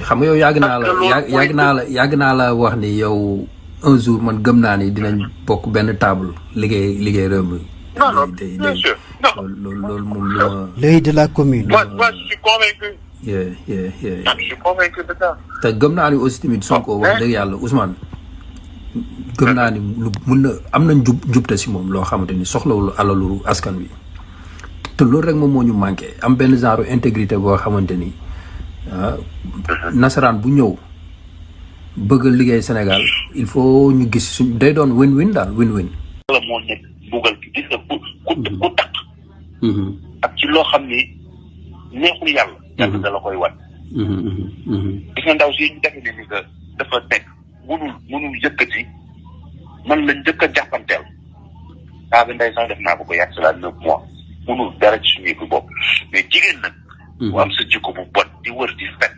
xam nga yow yàgg naa la wax ni yow un jour man gëm naa ni dinañ bokk benn table liggéey réew mi. Non, bien sûr. Non. loolu moom lu ma. L'œil de la commune. Moi, je suis convaincu. Je suis convaincu de ça. te gëm naa ni aussi tamit Sonko wax dëgg yàlla Ousmane gëm naa ni lu mun na am nañ jubte si moom loo xamante ni soxlawul alalu askan wi te loolu rek moom moo ñu manqué am benn genre intégrité boo xamante ni nasaraan bu ñëw bëgg a liggéey Sénégal il faut ñu gis suñ day doon win-win daal win-win. la moo nekk bugal gi gis nga ku takk ak ci loo xam ni neexul yàlla yàlla da la koy wan gis nga ndaw si ñu defe ni que dafa nekk mënul yëkkati man la njëkk a jàppanteel daa bi ndey sax def naa ko yàgg si la 9 mois mënul dara ci suñu yëfu bopp mais jigéen nag bu am sa jikko bu bon di wër di fet